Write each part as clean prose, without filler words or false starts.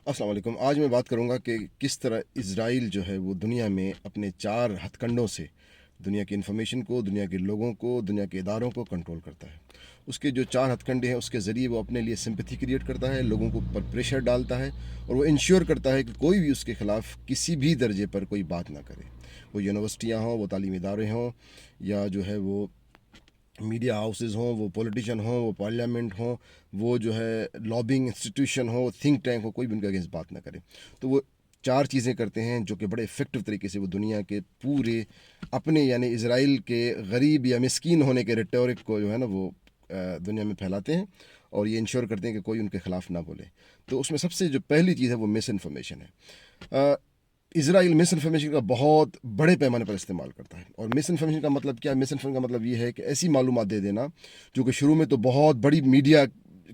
अस्सलाम वालेकुम। आज मैं बात करूँगा कि किस तरह इज़राइल जो है वो दुनिया में अपने 4 हथकंडों से दुनिया की इन्फॉर्मेशन को, दुनिया के लोगों को, दुनिया के इदारों को कंट्रोल करता है। उसके जो 4 हथकंडे हैं उसके ज़रिए वो अपने लिए सिंपैथी क्रिएट करता है, लोगों के ऊपर प्रेशर डालता है और वो इंश्योर करता है कि कोई भी उसके ख़िलाफ़ किसी भी दर्जे पर कोई बात ना करे। वो यूनिवर्सिटियाँ हों, वो तालीमी इदारे हों या जो है वो मीडिया हाउसेस हों, वो पॉलिटिशियन हों, वो पार्लियामेंट हों, वो जो है लॉबिंग इंस्टीट्यूशन हो, थिंक टैंक हो, कोई भी उनके अगेंस्ट बात ना करे। तो वो 4 चीज़ें करते हैं जो कि बड़े इफ़ेक्टिव तरीके से वो दुनिया के पूरे अपने यानी इज़राइल के गरीब या मिस्कीन होने के रेटोरिक को जो है ना वो दुनिया में फैलाते हैं और ये इंश्योर करते हैं कि कोई उनके ख़िलाफ़ ना बोले। तो उसमें सबसे जो पहली चीज़ है वो मिस इन्फॉर्मेशन है। इसराइल मिस इन्फॉर्मेशन का बहुत बड़े पैमाने पर इस्तेमाल करता है। और मिस इन्फॉर्मेशन का मतलब क्या है? मिस इन्फॉर्मेशन का मतलब ये है कि ऐसी मालूमात दे देना जो कि शुरू में तो बहुत बड़ी मीडिया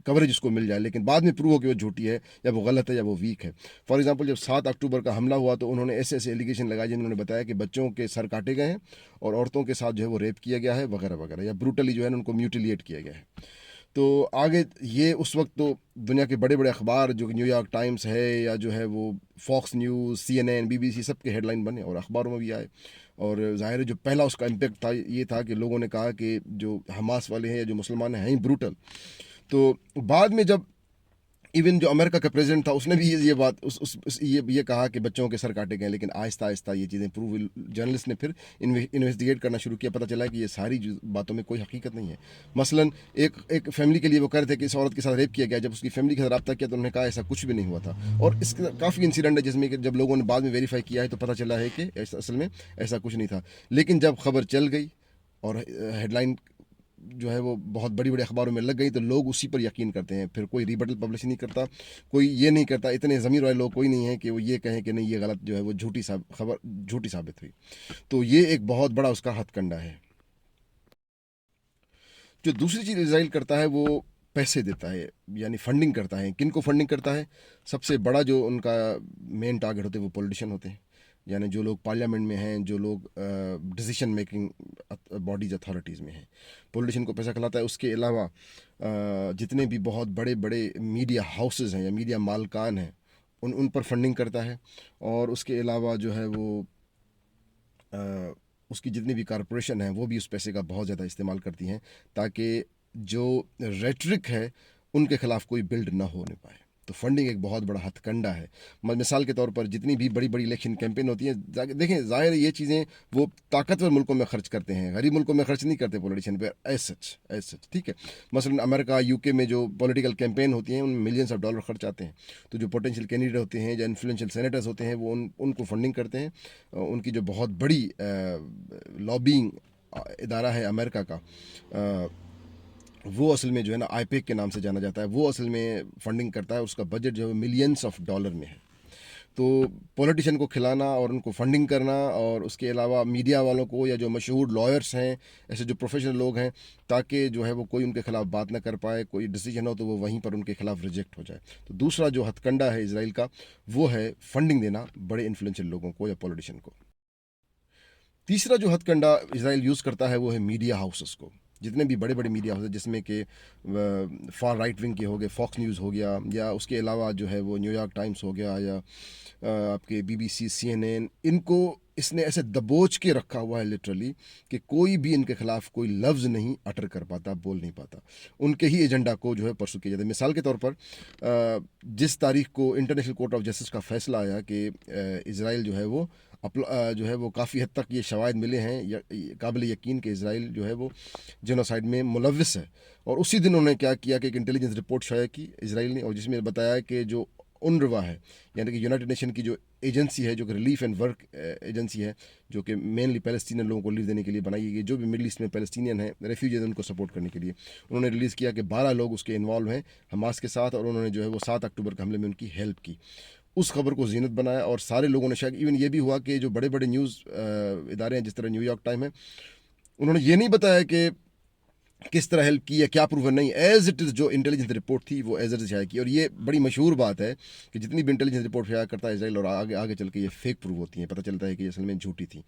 कवरेज उसको मिल जाए, लेकिन बाद में प्रूव हो कि वो झूठी है या वो गलत है या वो वीक है। फॉर एग्जांपल, जब 7 अक्टूबर का हमला हुआ तो उन्होंने ऐसे ऐसे एलिगेशन लगाए जिन्होंने बताया कि बच्चों के सर काटे गए हैं और औरतों के साथ जो है वो रेप किया गया है वगैरह वगैरह, या ब्रूटली जो है ना उनको म्यूटिलिएट किया गया है। तो आगे ये उस वक्त तो दुनिया के बड़े बड़े अखबार जो कि न्यूयॉर्क टाइम्स है या जो है वो फॉक्स न्यूज़, CNN, BBC, सब के हेडलाइन बने और अखबारों में भी आए। और ज़ाहिर है जो पहला उसका इम्पेक्ट था ये था कि लोगों ने कहा कि जो हमास वाले हैं या जो मुसलमान हैं ही ब्रूटल। तो बाद में जब इवन जो अमेरिका का प्रेसिडेंट था उसने भी ये बात ये कहा कि बच्चों के सर काटे गए, लेकिन आहिस्ता आहिस्ता ये चीज़ें प्रूव, जर्नलिस्ट ने फिर इन्वेस्टिगेट करना शुरू किया, पता चला कि ये सारी बातों में कोई हकीकत नहीं है। मसलन एक एक फैमिली के लिए वो कह रहे थे कि इस औरत के साथ रेप किया गया, जब उसकी फैमिली के साथ रब्ता किया तो उन्होंने कहा ऐसा कुछ भी नहीं हुआ था। और इसका काफ़ी इंसिडेंट है जिसमें कि जब लोगों ने बाद में वेरीफाई किया है तो पता चला है कि असल में ऐसा कुछ नहीं था। लेकिन जब खबर चल गई और हेडलाइन जो है वो बहुत बड़ी बड़ी अखबारों में लग गई तो लोग उसी पर यकीन करते हैं, फिर कोई रिबटल पब्लिश नहीं करता, कोई ये नहीं करता, इतने ज़मीर वाले लोग कोई नहीं है कि वो ये कहें कि नहीं ये गलत जो है वो खबर झूठी साबित हुई। तो ये एक बहुत बड़ा उसका हथकंडा है। जो दूसरी चीज़ इसराइल करता है वो पैसे देता है, यानी फंडिंग करता है। किन को फंडिंग करता है? सबसे बड़ा जो उनका मेन टारगेट होते हैं वो पॉलिटिशियन होते हैं, यानी जो लोग पार्लियामेंट में हैं, जो लोग डिसीजन मेकिंग बॉडीज अथॉरिटीज़ में हैं, पॉलिटिशियन को पैसा खिलाता है। उसके अलावा जितने भी बहुत बड़े बड़े मीडिया हाउसेस हैं या मीडिया मालकान हैं उन उन पर फंडिंग करता है। और उसके अलावा जो है वो अ, उसकी जितनी भी कॉरपोरेशन है वो भी उस पैसे का बहुत ज़्यादा इस्तेमाल करती हैं ताकि जो रेटरिक है उनके खिलाफ कोई बिल्ड ना होने पाए। तो फंडिंग एक बहुत बड़ा हथकंडा है। मिसाल के तौर पर जितनी भी बड़ी बड़ी इलेक्शन कैंपेन होती है, देखें ज़ाहिर है ये चीज़ें वो ताकतवर मुल्कों में खर्च करते हैं, गरीब मुल्कों में खर्च नहीं करते पॉलिटिशियन पे एज सच, ठीक है। मसलन अमेरिका, UK में जो पॉलिटिकल कैंपेन होती हैं उनमें मिलियंस ऑफ डॉलर खर्च आते हैं। तो जो पोटेंशियल कैंडिडेट होते हैं या इन्फ्लुएंशियल सेनेटर्स होते हैं वो उनको फंडिंग करते हैं। उनकी जो बहुत बड़ी लॉबिंग इदारा है अमेरिका का, वो असल में जो है ना आईपेक के नाम से जाना जाता है, वो असल में फंडिंग करता है। उसका बजट जो है मिलियंस ऑफ डॉलर में है। तो पॉलिटिशियन को खिलाना और उनको फंडिंग करना, और उसके अलावा मीडिया वालों को या जो मशहूर लॉयर्स हैं, ऐसे जो प्रोफेशनल लोग हैं, ताकि जो है वो कोई उनके खिलाफ बात ना कर पाए, कोई डिसीजन हो तो वो वहीं पर उनके खिलाफ रिजेक्ट हो जाए। तो दूसरा जो हथकंडा है इसराइल का वो है फंडिंग देना बड़े इन्फ्लुएंशियल लोगों को या पॉलिटिशियन को। तीसरा जो हथकंडा इसराइल यूज़ करता है वो है मीडिया हाउसेस को। जितने भी बड़े बड़े मीडिया हाउसेस जिसमें कि फार राइट विंग के हो गए, फॉक्स न्यूज़ हो गया, या उसके अलावा जो है वो न्यूयॉर्क टाइम्स हो गया, या आपके BBC, CNN, इनको इसने ऐसे दबोच के रखा हुआ है लिटरली कि कोई भी इनके खिलाफ कोई लफ्ज़ नहीं अटर कर पाता, बोल नहीं पाता। उनके ही एजेंडा को जो है परसू किया जाता है। मिसाल के तौर पर जिस तारीख को इंटरनेशनल कोर्ट ऑफ जस्टिस का फैसला आया कि इसराइल जो है वो जो है वो काफ़ी हद तक ये शवाहिद मिले हैं या काबिल यकीन कि इसराइल जो है वो जेनोसाइड में मुलविस है। और उसी दिन उन्होंने क्या किया कि एक इंटेलिजेंस रिपोर्ट शाया की इसराइल ने, और जिसमें बताया कि जो UNRWA है, यानी कि यूनाइटेड नेशन की जो एजेंसी है, जो कि रिलीफ एंड वर्क एजेंसी है, जो कि मेनली पैलेस्टीनियन लोगों को रिलीफ देने के लिए बनाई गई, जो भी मिडल ईस्ट में पैलेस्टीनियन है रेफ्यूजीज उनको सपोर्ट करने के लिए, उन्होंने रिलीज़ किया कि 12 लोग उसके इन्वॉल्व हैं हमास के साथ, और उन्होंने जो है वो 7 अक्टूबर के हमले में उनकी हेल्प की। उस खबर को ज़ीनत बनाया और सारे लोगों ने, शायद इवन ये भी हुआ कि जो बड़े बड़े न्यूज़ इदारे हैं जिस तरह न्यूयॉर्क टाइम है, उन्होंने ये नहीं बताया कि किस तरह हेल्प की या क्या प्रूवन नहीं, एज इट इज़ जो इंटेलिजेंस रिपोर्ट थी वो एज इट इज़ शाया की। और ये बड़ी मशहूर बात है कि जितनी भी इंटेलिजेंस रिपोर्ट शाया करता है इसराइल और आगे आगे चल के ये फेक प्रूव होती हैं, पता चलता है कि ये असल में झूठी थी।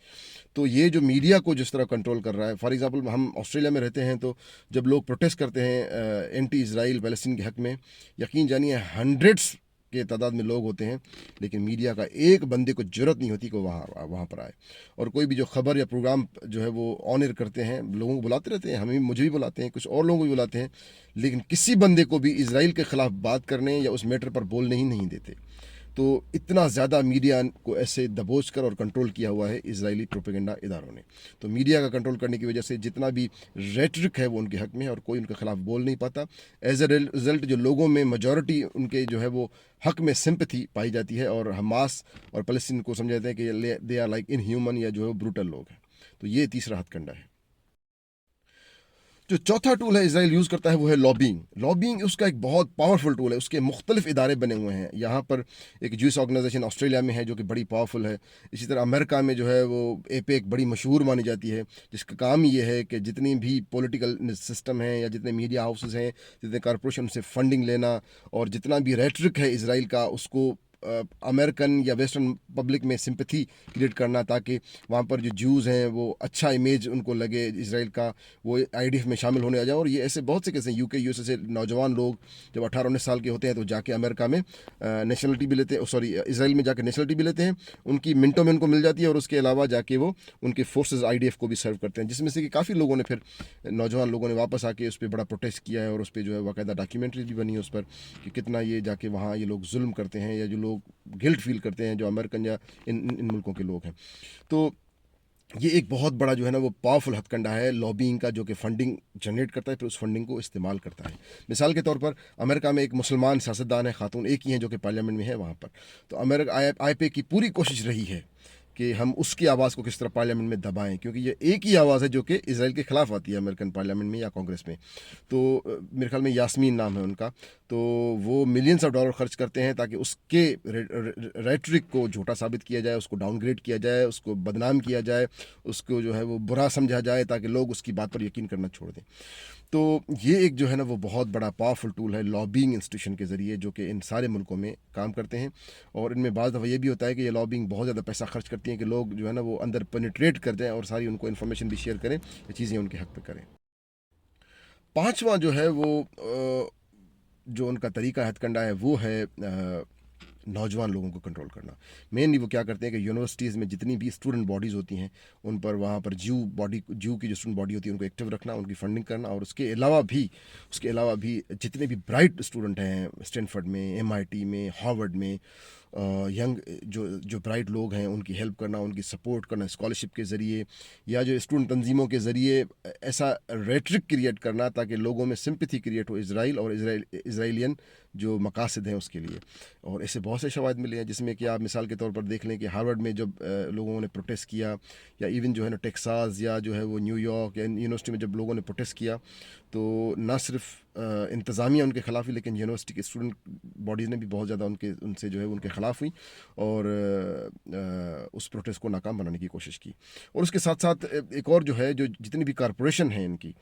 तो ये जो मीडिया को जिस तरह कंट्रोल कर रहा है, फॉर एग्जांपल हम ऑस्ट्रेलिया में रहते हैं तो जब लोग प्रोटेस्ट करते हैं एंटी इसराइल पैलेस्टीन के हक में, यकीन जानिए हंड्रेड्स के तादाद में लोग होते हैं, लेकिन मीडिया का एक बंदे को ज़रूरत नहीं होती कि वहाँ पर आए। और कोई भी जो खबर या प्रोग्राम जो है वो ऑन एयर करते हैं, लोगों को बुलाते रहते हैं, मुझे भी बुलाते हैं, कुछ और लोगों को भी बुलाते हैं, लेकिन किसी बंदे को भी इजराइल के ख़िलाफ़ बात करने या उस मैटर पर बोलने ही नहीं देते। तो इतना ज़्यादा मीडिया को ऐसे दबोच कर और कंट्रोल किया हुआ है इजरायली प्रोपेगेंडा इदारों ने। तो मीडिया का कंट्रोल करने की वजह से जितना भी रेटरिक है वो उनके हक में है और कोई उनके खिलाफ बोल नहीं पाता। एज ए रिजल्ट जो लोगों में मेजॉरिटी उनके जो है वो हक में सिंपैथी पाई जाती है और हमास और फ़लस्तीन को समझ जाते हैं कि दे आर लाइक इनह्यूमन या जो है ब्रूटल लोग हैं। तो ये तीसरा हथकंडा है। जो चौथा टूल है इसराइल यूज़ करता है वो है लॉबिंग। लॉबिंग उसका एक बहुत पावरफुल टूल है, उसके मुख्तलिफ इदारे बने हुए हैं। यहाँ पर एक ज्यूस ऑर्गेनाइजेशन ऑस्ट्रेलिया में है जो कि बड़ी पावरफुल है। इसी तरह अमेरिका में जो है वो एपेक बड़ी मशहूर मानी जाती है, जिसका काम ये है कि जितनी भी पॉलिटिकल सिस्टम हैं या जितने मीडिया हाउसेस हैं, जितने कॉरपोरेशन से फंडिंग लेना और जितना भी रेटरिक है इसराइल का उसको अमेरिकन या वेस्टर्न पब्लिक में सिंपैथी क्रिएट करना, ताकि वहाँ पर जो ज्यूज़ हैं वो अच्छा इमेज उनको लगे इसराइल का, वो आईडीएफ में शामिल होने आ जाए। और ये ऐसे बहुत से केस हैं, यूके यूएसए से नौजवान लोग जब 18-19 साल के होते हैं तो जाके अमेरिका में नेशनलिटी भी लेते हैं, सॉरी इसराइल में जाके नेशनलिटी भी लेते हैं, उनकी मिनटों में उनको मिल जाती है और उसके अलावा जाके वो उनके फोर्सेज आईडीएफ को भी सर्व करते हैं, जिसमें से कि काफ़ी लोगों ने फिर नौजवान लोगों ने वापस आके उस पर बड़ा प्रोटेस्ट किया है और उस पर जो है बाकायदा डॉक्यूमेंट्री भी बनी है उस पर कि कितना ये जाके वहाँ ये लोग जुल्म करते हैं या जो लोग गिल्ट फील करते हैं जो अमेरिकन या इन मुल्कों के लोग हैं। तो ये एक बहुत बड़ा जो है ना वो पावरफुल हथकंडा है लॉबिंग का, जो कि फंडिंग जनरेट करता है फिर उस फंडिंग को इस्तेमाल करता है। मिसाल के तौर पर अमेरिका में एक मुसलमान सियासतदान है, खातून एक ही हैं जो कि पार्लियामेंट में है वहाँ पर। तो अमेरिका आईपे की पूरी कोशिश रही है कि हम उसकी आवाज़ को किस तरह पार्लियामेंट में दबाएं, क्योंकि ये एक ही आवाज़ है जो कि इसराइल के ख़िलाफ़ आती है अमेरिकन पार्लियामेंट में या कांग्रेस में। तो मेरे ख्याल में यास्मीन नाम है उनका। तो वो मिलियंस ऑफ डॉलर खर्च करते हैं ताकि उसके रेटरिक को झूठा साबित किया जाए, उसको डाउनग्रेड किया जाए, उसको बदनाम किया जाए, उसको जो है वो बुरा समझा जाए ताकि लोग उसकी बात पर यकीन करना छोड़ दें। तो ये एक जो है ना वो बहुत बड़ा पावरफुल टूल है लॉबिंग इंस्टीट्यूशन के ज़रिए, जो कि इन सारे मुल्कों में काम करते हैं। और इनमें बाज़ दफ़ा ये भी होता है कि ये लॉबिंग बहुत ज़्यादा पैसा खर्च करती है कि लोग जो है ना वो अंदर पेनिट्रेट कर जाएँ और सारी उनको इन्फॉर्मेशन भी शेयर करें, ये चीज़ें उनके हक़ पे करें। पाँचवा जो है वो जो उनका तरीका हथकंडा है वो है नौजवान लोगों को कंट्रोल करना। मेनली वो क्या करते हैं कि यूनिवर्सिटीज़ में जितनी भी स्टूडेंट बॉडीज़ होती हैं उन पर वहाँ पर ज्यू की जो स्टूडेंट बॉडी होती है उनको एक्टिव रखना, उनकी फंडिंग करना। और उसके अलावा भी जितने भी ब्राइट स्टूडेंट हैं स्टैनफोर्ड में, एमआईटी में, हार्वर्ड में, यंग जो जो ब्राइट लोग हैं उनकी हेल्प करना, उनकी सपोर्ट करना स्कॉलरशिप के ज़रिए या जो स्टूडेंट तंजीमों के ज़रिए ऐसा रेटरिक क्रिएट करना ताकि लोगों में सिंपैथी क्रिएट हो इसराइल और इसराइलियन जो मकासद हैं उसके लिए। और ऐसे बहुत से शवाहिद मिले हैं जिसमें कि आप मिसाल के तौर पर देख लें कि हार्वर्ड में जब लोगों ने प्रोटेस्ट किया, या इवन जो है ना टेक्सास या जो है वो न्यूयॉर्क या यूनिवर्सिटी में जब लोगों ने प्रोटेस्ट किया, तो ना सिर्फ इंतज़ामिया उनके ख़िलाफ़ हुई लेकिन यूनिवर्सिटी के स्टूडेंट बॉडीज़ ने भी बहुत ज़्यादा उनसे जो है उनके ख़िलाफ़ हुई और उस प्रोटेस्ट को नाकाम बनाने की कोशिश की। और उसके साथ साथ एक और जो है जो जितनी भी कॉरपोरेशन है इनकी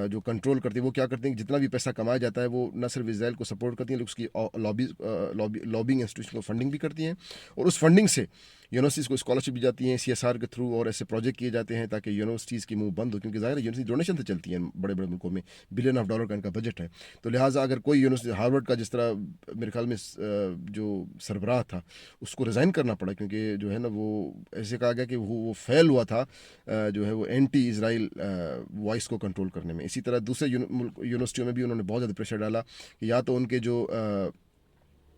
जो कंट्रोल करती है वो क्या करते हैं कि जितना भी पैसा कमाया जाता है वो न सिर्फ इसराइल को सपोर्ट करती हैं, उसकी लॉबिंग इंस्टीट्यूशन को फंडिंग भी करती हैं। और उस फंडिंग से यूनिवर्सिटीज़ को स्कॉलरशिप दी जाती हैं सीएसआर के थ्रू, और ऐसे प्रोजेक्ट किए जाते हैं ताकि यूनिवर्सिटीज़ की मुंह बंद हो, क्योंकि ज़ाहिर है यूनिवर्सिटी डोनेशन से चलती हैं बड़े बड़े मुल्कों में, बिलियन ऑफ डॉलर का इनका बजट है। तो लिहाजा अगर कोई यूनिवर्सिटी हार्वर्ड का जिस तरह मेरे ख्याल में जो सरबराह था उसको रिज़ाइन करना पड़ा, क्योंकि जो है ना वो ऐसे कहा गया कि वो फेल हुआ था जो है वो एंटी इसराइल वॉइस को कंट्रोल करने में। इसी तरह दूसरे यूनिवर्सिटियों में भी उन्होंने बहुत ज़्यादा प्रेशर डाला कि या तो उनके जो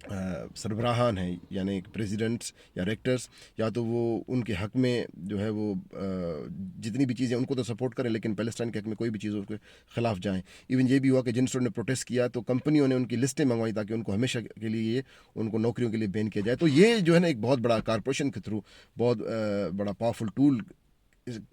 सरबराहान हैं यानी प्रेसिडेंट्स या रेक्टर्स, या तो वो उनके हक़ में जो है वो जितनी भी चीज़ें उनको तो सपोर्ट करें लेकिन पैलेस्टाइन के हक़ में कोई भी चीज़ उसके ख़िलाफ़ जाएं। इवन ये भी हुआ कि जिन स्टूडेंट ने प्रोटेस्ट किया तो कंपनियों ने उनकी लिस्टें मंगवाई ताकि उनको हमेशा के लिए उनको नौकरियों के लिए बैन किया जाए। तो ये जो है ना एक बहुत बड़ा कॉरपोरेशन के थ्रू बहुत बड़ा पावरफुल टूल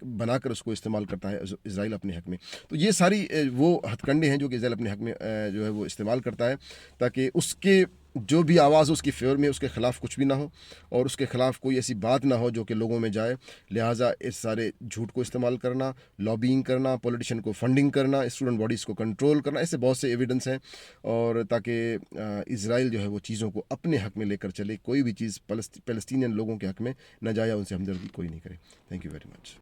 बनाकर उसको इस्तेमाल करता है इसराइल अपने हक़ में। तो ये सारी वो हथकंडे हैं जो कि इसराइल अपने हक़ में जो है वो इस्तेमाल करता है ताकि उसके जो भी आवाज़ उसकी फेवर में उसके ख़िलाफ़ कुछ भी ना हो और उसके ख़िलाफ़ कोई ऐसी बात ना हो जो कि लोगों में जाए। लिहाजा इस सारे झूठ को इस्तेमाल करना, लॉबिंग करना, पॉलिटिशियन को फंडिंग करना, स्टूडेंट बॉडीज़ को कंट्रोल करना, ऐसे बहुत से एविडेंस हैं। और ताकि इसराइल जो है वो चीज़ों को अपने हक़ में लेकर चले, कोई भी चीज़ फ़लस्तीनियन लोगों के हक़ में न जाए, उनसे हमदर्दी कोई नहीं करे। Thank you very much.